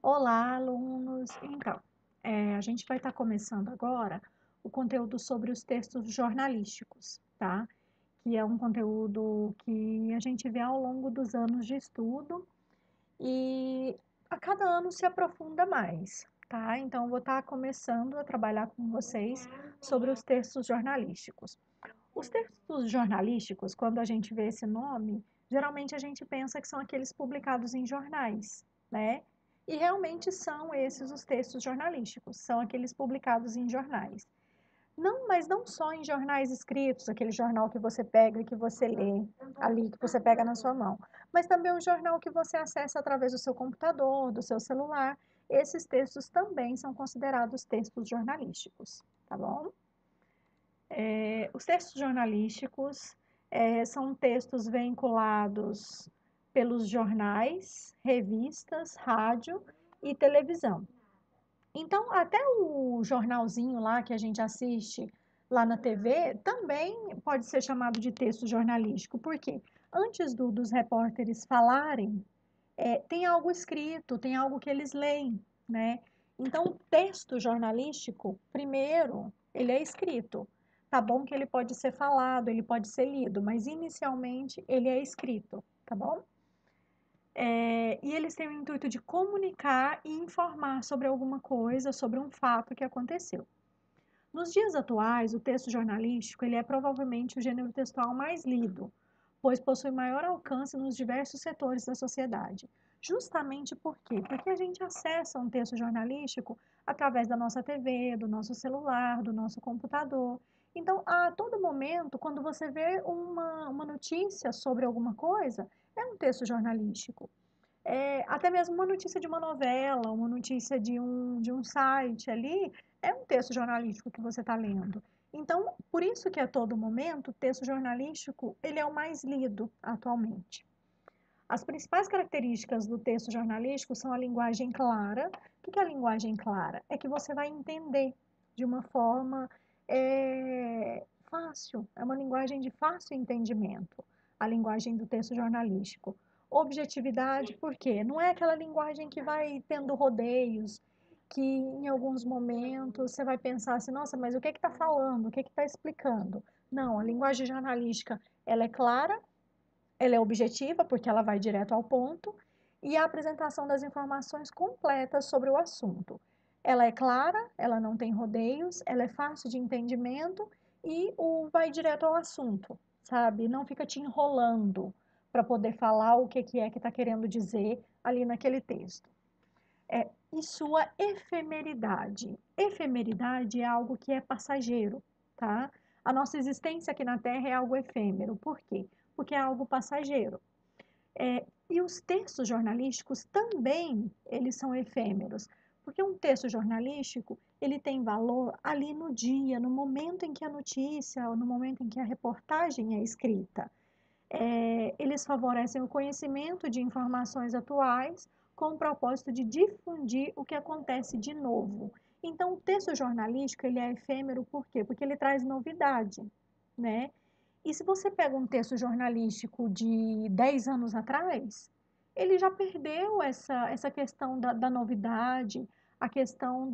Olá, alunos! Então, a gente vai estar começando agora o conteúdo sobre os textos jornalísticos, tá? Que é um conteúdo que a gente vê ao longo dos anos de estudo e a cada ano se aprofunda mais, tá? Então, eu vou estar começando a trabalhar com vocês sobre os textos jornalísticos. Os textos jornalísticos, quando a gente vê esse nome, geralmente a gente pensa que são aqueles publicados em jornais, né? E realmente são esses os textos jornalísticos, são aqueles publicados em jornais. Não, mas não só em jornais escritos, aquele jornal que você pega e que você lê ali, que você pega na sua mão, mas também um jornal que você acessa através do seu computador, do seu celular. Esses textos também são considerados textos jornalísticos, tá bom? Os textos jornalísticos são textos vinculados pelos jornais, revistas, rádio e televisão. Então, até o jornalzinho lá que a gente assiste lá na TV também pode ser chamado de texto jornalístico, porque antes dos repórteres falarem, tem algo escrito, tem algo que eles leem, né? Então, o texto jornalístico, primeiro, ele é escrito. Tá bom que ele pode ser falado, ele pode ser lido, mas inicialmente ele é escrito, tá bom? E eles têm o intuito de comunicar e informar sobre alguma coisa, sobre um fato que aconteceu. Nos dias atuais, o texto jornalístico ele é provavelmente o gênero textual mais lido, pois possui maior alcance nos diversos setores da sociedade. Justamente por quê? Porque a gente acessa um texto jornalístico através da nossa TV, do nosso celular, do nosso computador. Então, a todo momento, quando você vê uma notícia sobre alguma coisa, é um texto jornalístico. Até mesmo uma notícia de uma novela, uma notícia de um site ali, é um texto jornalístico que você está lendo. Então, por isso que a todo momento, o texto jornalístico, ele é o mais lido atualmente. As principais características do texto jornalístico são a linguagem clara. O que é a linguagem clara? É que você vai entender de uma forma fácil, é uma linguagem de fácil entendimento, a linguagem do texto jornalístico. Objetividade, por quê? Não é aquela linguagem que vai tendo rodeios, que em alguns momentos você vai pensar assim, nossa, mas o que está falando? O que está explicando? Não, a linguagem jornalística, ela é clara, ela é objetiva, porque ela vai direto ao ponto, e a apresentação das informações completas sobre o assunto. Ela é clara, ela não tem rodeios, ela é fácil de entendimento e vai direto ao assunto, sabe? Não fica te enrolando para poder falar o que é que está querendo dizer ali naquele texto. E sua efemeridade. Efemeridade é algo que é passageiro, tá? A nossa existência aqui na Terra é algo efêmero. Por quê? Porque é algo passageiro. E os textos jornalísticos também, eles são efêmeros, porque um texto jornalístico, ele tem valor ali no dia, no momento em que a notícia, ou no momento em que a reportagem é escrita. Eles favorecem o conhecimento de informações atuais com o propósito de difundir o que acontece de novo. Então, o texto jornalístico, ele é efêmero por quê? Porque ele traz novidade, né? E se você pega um texto jornalístico de 10 anos atrás, ele já perdeu essa questão da novidade, a questão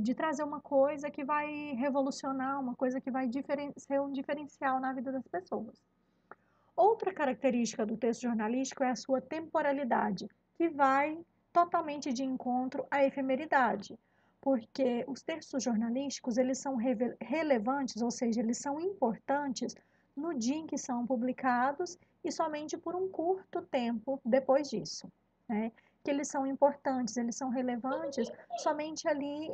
de trazer uma coisa que vai revolucionar, uma coisa que vai ser um diferencial na vida das pessoas. Outra característica do texto jornalístico é a sua temporalidade, que vai totalmente de encontro à efemeridade, porque os textos jornalísticos, eles são relevantes, ou seja, eles são importantes no dia em que são publicados e somente por um curto tempo depois disso, né? Que eles são importantes, eles são relevantes somente ali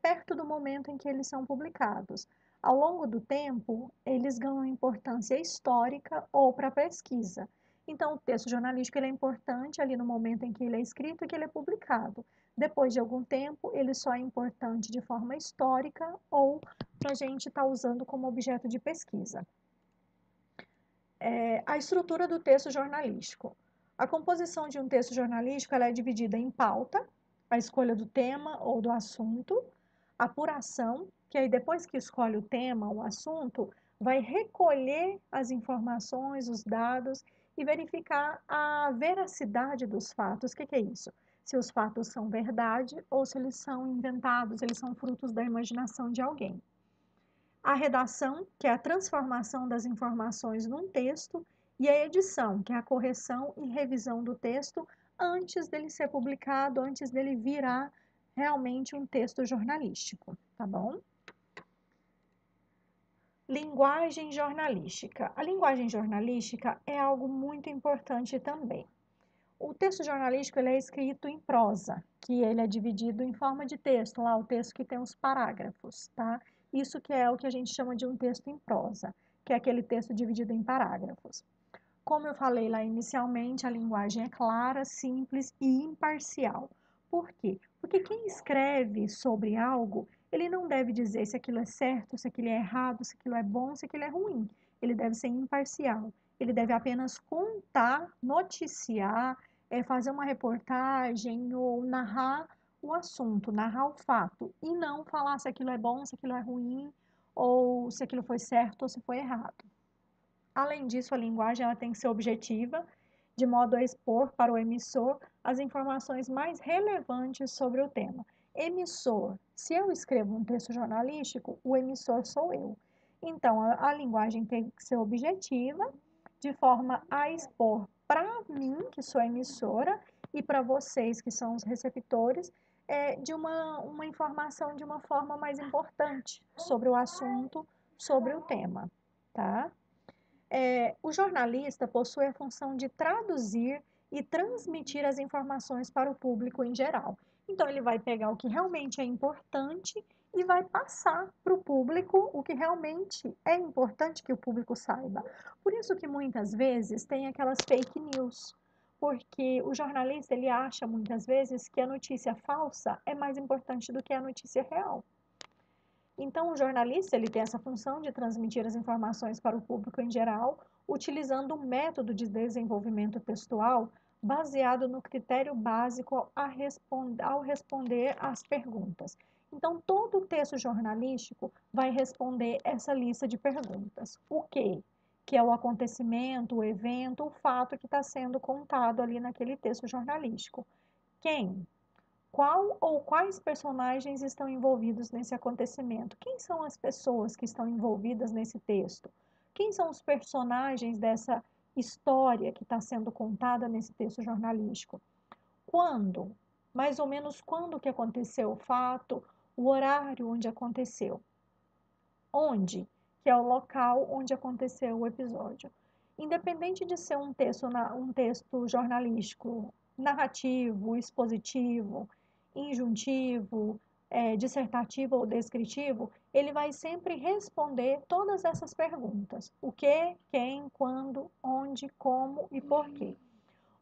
perto do momento em que eles são publicados. Ao longo do tempo, eles ganham importância histórica ou para pesquisa. Então, o texto jornalístico ele é importante ali no momento em que ele é escrito e que ele é publicado. Depois de algum tempo, ele só é importante de forma histórica ou para a gente estar usando como objeto de pesquisa. A estrutura do texto jornalístico. A composição de um texto jornalístico ela é dividida em pauta, a escolha do tema ou do assunto, apuração, que aí depois que escolhe o tema, o assunto, vai recolher as informações, os dados e verificar a veracidade dos fatos. O que que é isso? Se os fatos são verdade ou se eles são inventados, eles são frutos da imaginação de alguém. A redação, que é a transformação das informações num texto, e a edição, que é a correção e revisão do texto antes dele ser publicado, antes dele virar realmente um texto jornalístico, tá bom? Linguagem jornalística. A linguagem jornalística é algo muito importante também. O texto jornalístico ele é escrito em prosa, que ele é dividido em forma de texto, lá o texto que tem os parágrafos, tá? Isso que é o que a gente chama de um texto em prosa, que é aquele texto dividido em parágrafos. Como eu falei lá inicialmente, a linguagem é clara, simples e imparcial. Por quê? Porque quem escreve sobre algo, ele não deve dizer se aquilo é certo, se aquilo é errado, se aquilo é bom, se aquilo é ruim. Ele deve ser imparcial. Ele deve apenas contar, noticiar, fazer uma reportagem ou narrar o assunto, narrar o fato, e não falar se aquilo é bom, se aquilo é ruim, ou se aquilo foi certo ou se foi errado. Além disso, a linguagem ela tem que ser objetiva, de modo a expor para o emissor as informações mais relevantes sobre o tema. Emissor, se eu escrevo um texto jornalístico, o emissor sou eu. Então, a linguagem tem que ser objetiva, de forma a expor para mim, que sou emissora, e para vocês, que são os receptores, de uma informação de uma forma mais importante sobre o assunto, sobre o tema, tá? O jornalista possui a função de traduzir e transmitir as informações para o público em geral. Então, ele vai pegar o que realmente é importante e vai passar para o público o que realmente é importante que o público saiba. Por isso que muitas vezes tem aquelas fake news, porque o jornalista ele acha muitas vezes que a notícia falsa é mais importante do que a notícia real. Então, o jornalista ele tem essa função de transmitir as informações para o público em geral, utilizando um método de desenvolvimento textual baseado no critério básico ao responder às perguntas. Então, todo o texto jornalístico vai responder essa lista de perguntas. O quê? Que é o acontecimento, o evento, o fato que está sendo contado ali naquele texto jornalístico. Quem? Qual ou quais personagens estão envolvidos nesse acontecimento? Quem são as pessoas que estão envolvidas nesse texto? Quem são os personagens dessa história que está sendo contada nesse texto jornalístico? Quando? Mais ou menos quando que aconteceu o fato, o horário onde aconteceu. Onde? Que é o local onde aconteceu o episódio. Independente de ser um texto jornalístico, narrativo, expositivo, injuntivo, dissertativo ou descritivo, ele vai sempre responder todas essas perguntas. O que, quem, quando, onde, como e por quê.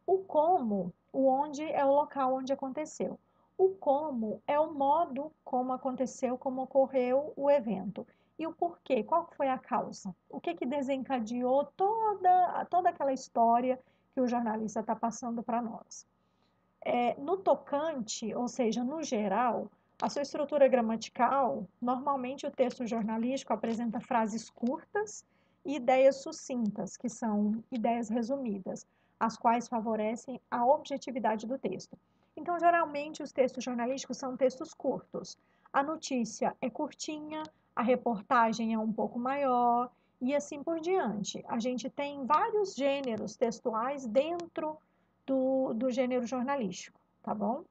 O como, o onde é o local onde aconteceu. O como é o modo como aconteceu, como ocorreu o evento. E o porquê, qual foi a causa? O que desencadeou toda aquela história que o jornalista está passando para nós? No tocante, ou seja, no geral, a sua estrutura gramatical, normalmente o texto jornalístico apresenta frases curtas e ideias sucintas, que são ideias resumidas, as quais favorecem a objetividade do texto. Então, geralmente, os textos jornalísticos são textos curtos. A notícia é curtinha, a reportagem é um pouco maior, e assim por diante. A gente tem vários gêneros textuais dentro do gênero jornalístico, tá bom?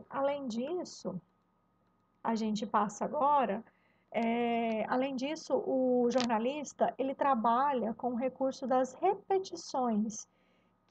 Além disso, a gente passa agora, além disso, o jornalista, ele trabalha com o recurso das repetições,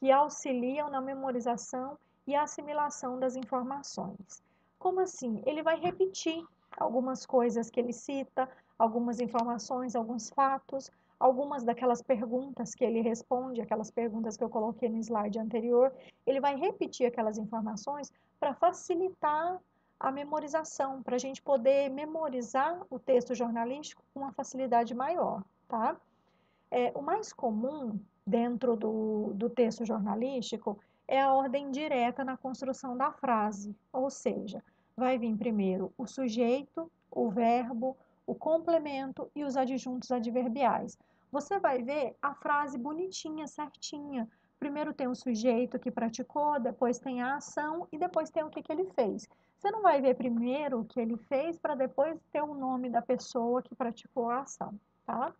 que auxiliam na memorização e assimilação das informações. Como assim? Ele vai repetir algumas coisas que ele cita, algumas informações, alguns fatos, algumas daquelas perguntas que ele responde, aquelas perguntas que eu coloquei no slide anterior, ele vai repetir aquelas informações para facilitar a memorização, para a gente poder memorizar o texto jornalístico com uma facilidade maior, tá? O mais comum dentro do texto jornalístico é a ordem direta na construção da frase, ou seja, vai vir primeiro o sujeito, o verbo, o complemento e os adjuntos adverbiais. você vai ver a frase bonitinha, certinha. Primeiro tem o sujeito que praticou, depois tem a ação e depois tem o que ele fez. Você não vai ver primeiro o que ele fez para depois ter o nome da pessoa que praticou a ação, tá?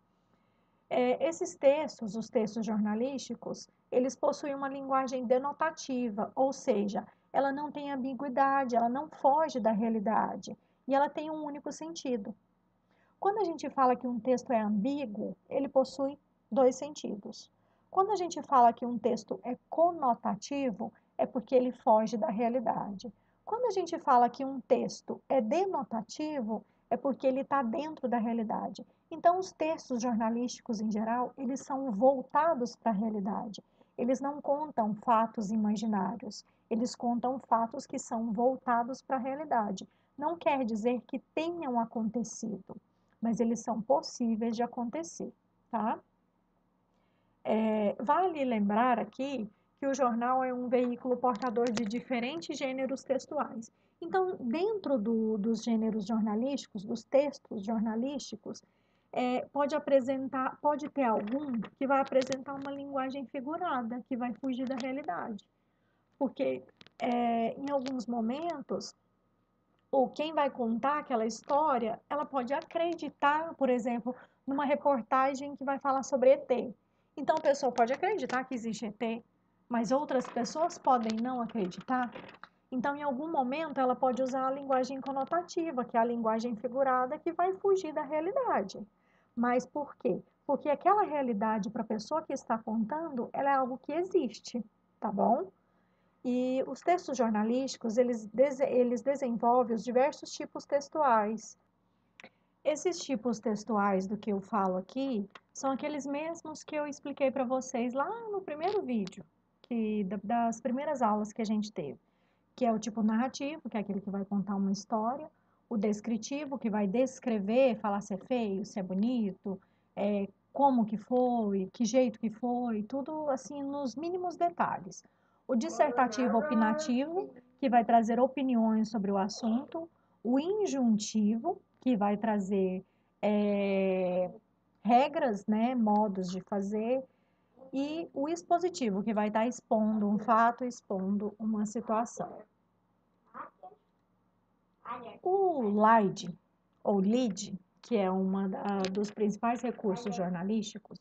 Esses textos, os textos jornalísticos, eles possuem uma linguagem denotativa, ou seja, ela não tem ambiguidade, ela não foge da realidade e ela tem um único sentido. Quando a gente fala que um texto é ambíguo, ele possui dois sentidos. Quando a gente fala que um texto é conotativo, é porque ele foge da realidade. Quando a gente fala que um texto é denotativo, é porque ele está dentro da realidade. Então, os textos jornalísticos, em geral, eles são voltados para a realidade. Eles não contam fatos imaginários, eles contam fatos que são voltados para a realidade. Não quer dizer que tenham acontecido, mas eles são possíveis de acontecer, tá? Vale lembrar aqui que o jornal é um veículo portador de diferentes gêneros textuais. Então, dentro dos gêneros jornalísticos, dos textos jornalísticos, pode ter algum que vai apresentar uma linguagem figurada, que vai fugir da realidade. Porque, em alguns momentos, ou quem vai contar aquela história, ela pode acreditar, por exemplo, numa reportagem que vai falar sobre ET. Então, a pessoa pode acreditar que existe ET, mas outras pessoas podem não acreditar. Então, em algum momento, ela pode usar a linguagem conotativa, que é a linguagem figurada, que vai fugir da realidade. Mas por quê? Porque aquela realidade, para a pessoa que está contando, ela é algo que existe, tá bom? E os textos jornalísticos, eles desenvolvem os diversos tipos textuais. Esses tipos textuais do que eu falo aqui são aqueles mesmos que eu expliquei para vocês lá no primeiro vídeo, das primeiras aulas que a gente teve, que é o tipo narrativo, que é aquele que vai contar uma história, o descritivo, que vai descrever, falar se é feio, se é bonito, como que foi, que jeito que foi, tudo assim nos mínimos detalhes. O dissertativo opinativo, que vai trazer opiniões sobre o assunto, o injuntivo, que vai trazer regras, né, modos de fazer, e o expositivo, que vai estar expondo um fato, expondo uma situação. O LIDE, ou LID, que é dos principais recursos jornalísticos,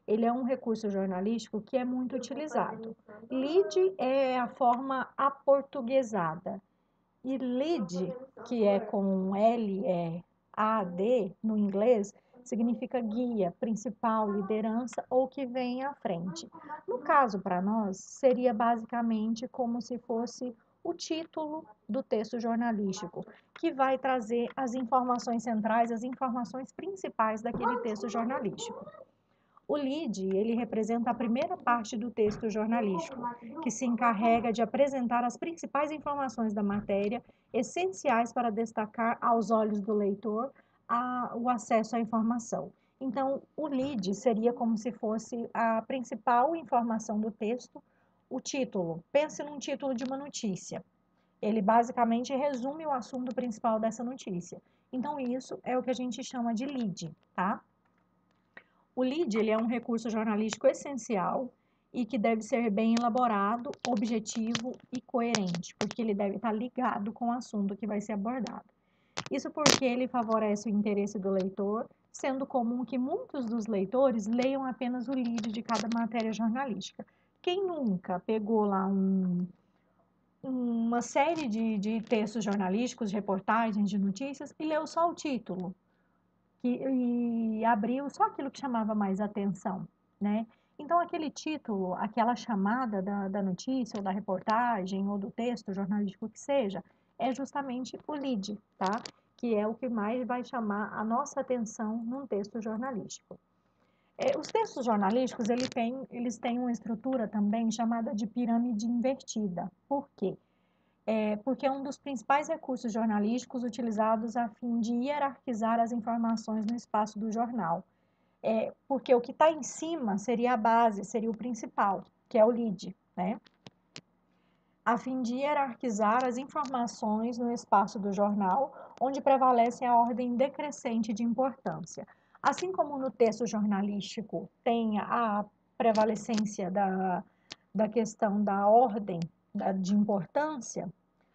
ele é um recurso jornalístico que é muito utilizado. LID é a forma aportuguesada. E lead, que é com L-E-A-D no inglês, significa guia, principal, liderança ou que vem à frente. No caso, para nós, seria basicamente como se fosse o título do texto jornalístico, que vai trazer as informações centrais, as informações principais daquele texto jornalístico. O lead, ele representa a primeira parte do texto jornalístico, que se encarrega de apresentar as principais informações da matéria, essenciais para destacar aos olhos do leitor o acesso à informação. Então, o lead seria como se fosse a principal informação do texto, o título. Pense num título de uma notícia. Ele basicamente resume o assunto principal dessa notícia. Então, isso é o que a gente chama de lead, tá? O lead, ele é um recurso jornalístico essencial e que deve ser bem elaborado, objetivo e coerente, porque ele deve estar ligado com o assunto que vai ser abordado. Isso porque ele favorece o interesse do leitor, sendo comum que muitos dos leitores leiam apenas o lead de cada matéria jornalística. Quem nunca pegou lá uma série de textos jornalísticos, de reportagens, de notícias e leu só o título? E abriu só aquilo que chamava mais atenção, né? Então, aquele título, aquela chamada da notícia, ou da reportagem, ou do texto jornalístico que seja, é justamente o lead, tá? Que é o que mais vai chamar a nossa atenção num texto jornalístico. Os textos jornalísticos, eles têm uma estrutura também chamada de pirâmide invertida. Por quê? Porque é um dos principais recursos jornalísticos utilizados a fim de hierarquizar as informações no espaço do jornal. Porque o que está em cima seria a base, seria o principal, que é o lead, né? A fim de hierarquizar as informações no espaço do jornal, onde prevalece a ordem decrescente de importância. Assim como no texto jornalístico tem a prevalecência da questão da ordem, de importância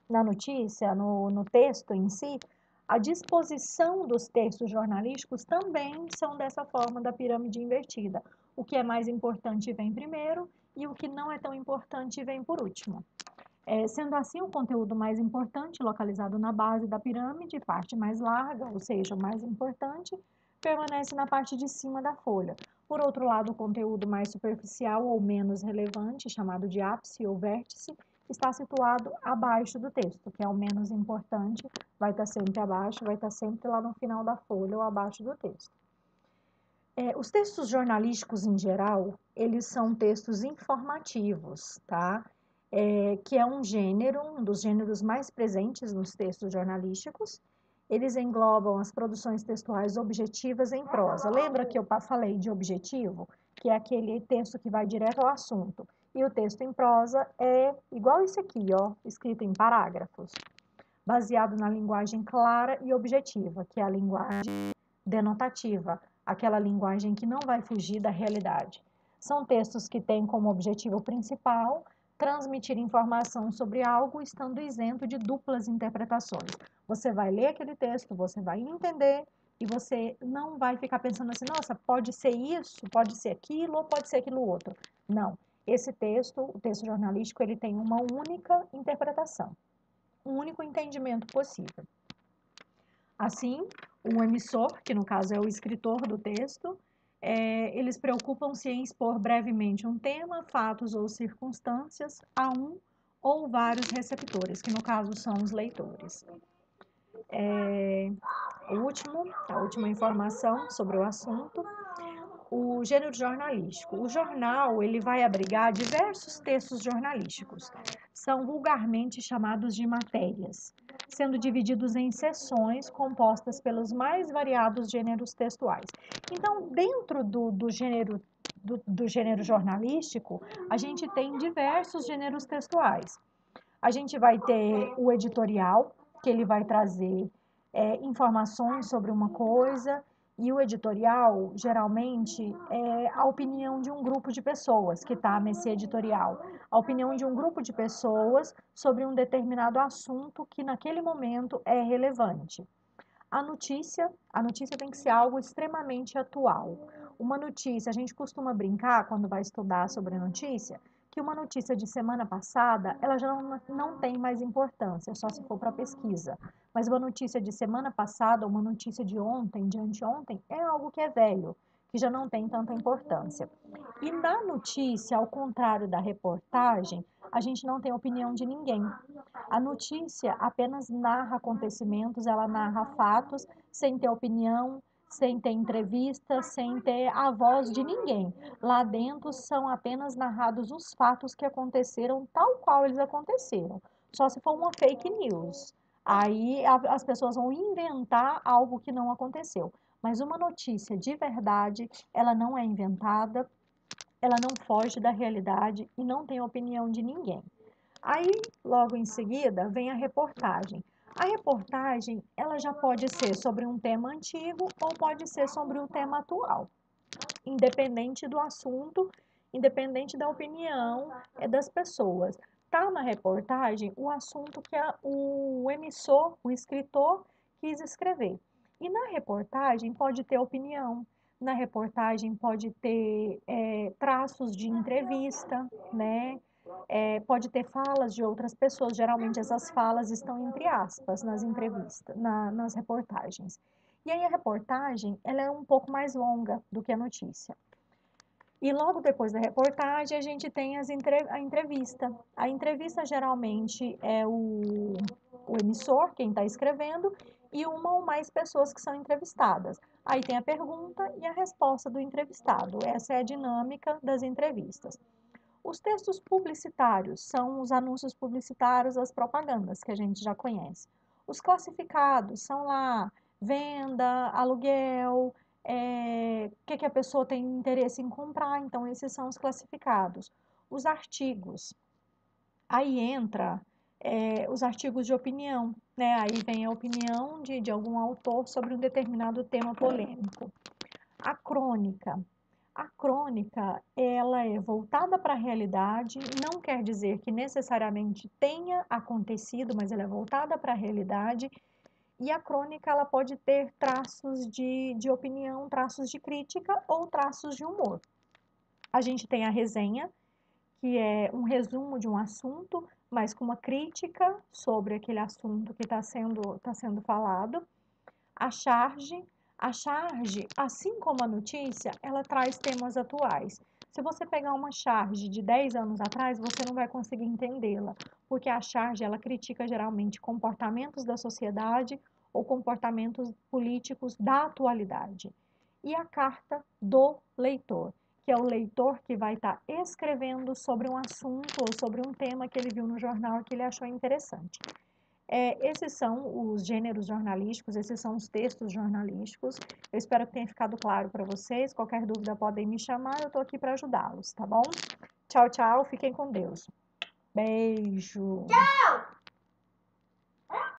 na notícia, no texto em si, a disposição dos textos jornalísticos também são dessa forma da pirâmide invertida. O que é mais importante vem primeiro e o que não é tão importante vem por último. Sendo assim, o conteúdo mais importante, localizado na base da pirâmide, parte mais larga, ou seja, o mais importante, permanece na parte de cima da folha. Por outro lado, o conteúdo mais superficial ou menos relevante, chamado de ápice ou vértice, está situado abaixo do texto, que é o menos importante, vai estar sempre abaixo, vai estar sempre lá no final da folha ou abaixo do texto. Os textos jornalísticos, em geral, eles são textos informativos, tá? Que é um dos gêneros mais presentes nos textos jornalísticos. Eles englobam as produções textuais objetivas em prosa. Lembra que eu falei de objetivo? Que é aquele texto que vai direto ao assunto. E o texto em prosa é igual esse aqui, ó, escrito em parágrafos, baseado na linguagem clara e objetiva, que é a linguagem denotativa, aquela linguagem que não vai fugir da realidade. São textos que têm como objetivo principal transmitir informação sobre algo, estando isento de duplas interpretações. Você vai ler aquele texto, você vai entender e você não vai ficar pensando assim, nossa, pode ser isso, pode ser aquilo ou pode ser aquilo outro. Não. Esse texto, o texto jornalístico, ele tem uma única interpretação, um único entendimento possível. Assim, o emissor, que no caso é o escritor do texto, eles preocupam-se em expor brevemente um tema, fatos ou circunstâncias a um ou vários receptores, que no caso são os leitores. A última informação sobre o assunto, o gênero jornalístico. O jornal, ele vai abrigar diversos textos jornalísticos. São vulgarmente chamados de matérias, sendo divididos em seções compostas pelos mais variados gêneros textuais. Então, dentro do gênero jornalístico, a gente tem diversos gêneros textuais. A gente vai ter o editorial, que ele vai trazer informações sobre uma coisa, e o editorial, geralmente, é a opinião de um grupo de pessoas que está nesse editorial. A opinião de um grupo de pessoas sobre um determinado assunto que naquele momento é relevante. A notícia tem que ser algo extremamente atual. Uma notícia, a gente costuma brincar quando vai estudar sobre notícia, que uma notícia de semana passada, ela já não tem mais importância, só se for para pesquisa. Mas uma notícia de semana passada, uma notícia de ontem, de anteontem, é algo que é velho, que já não tem tanta importância. E na notícia, ao contrário da reportagem, a gente não tem opinião de ninguém. A notícia apenas narra acontecimentos, ela narra fatos, sem ter opinião, sem ter entrevista, sem ter a voz de ninguém. Lá dentro são apenas narrados os fatos que aconteceram tal qual eles aconteceram. Só se for uma fake news. Aí as pessoas vão inventar algo que não aconteceu. Mas uma notícia de verdade, ela não é inventada, ela não foge da realidade e não tem opinião de ninguém. Aí, logo em seguida, vem a reportagem. A reportagem, ela já pode ser sobre um tema antigo ou pode ser sobre um tema atual, independente do assunto, independente da opinião das pessoas. Tá na reportagem o assunto que o emissor, o escritor, quis escrever. E na reportagem pode ter opinião, na reportagem pode ter traços de entrevista, né? Pode ter falas de outras pessoas, geralmente essas falas estão entre aspas nas entrevistas, nas reportagens. E aí a reportagem, ela é um pouco mais longa do que a notícia. E logo depois da reportagem, a gente tem a entrevista. A entrevista geralmente é o emissor, quem está escrevendo, e uma ou mais pessoas que são entrevistadas. Aí tem a pergunta e a resposta do entrevistado. Essa é a dinâmica das entrevistas. Os textos publicitários são os anúncios publicitários, as propagandas que a gente já conhece. Os classificados são lá venda, aluguel, que a pessoa tem interesse em comprar, então esses são os classificados. Os artigos, aí entra os artigos de opinião, né? Aí vem a opinião de algum autor sobre um determinado tema polêmico. A crônica. A crônica, ela é voltada para a realidade, não quer dizer que necessariamente tenha acontecido, mas ela é voltada para a realidade. E a crônica, ela pode ter traços de opinião, traços de crítica ou traços de humor. A gente tem a resenha, que é um resumo de um assunto, mas com uma crítica sobre aquele assunto que tá sendo falado. A charge, a charge, assim como a notícia, ela traz temas atuais. Se você pegar uma charge de 10 anos atrás, você não vai conseguir entendê-la, porque a charge, ela critica geralmente comportamentos da sociedade ou comportamentos políticos da atualidade. E a carta do leitor, que é o leitor que vai estar escrevendo sobre um assunto ou sobre um tema que ele viu no jornal que ele achou interessante. Esses são os gêneros jornalísticos, esses são os textos jornalísticos. Eu espero que tenha ficado claro para vocês. Qualquer dúvida podem me chamar, eu estou aqui para ajudá-los, tá bom? Tchau, tchau, fiquem com Deus. Beijo!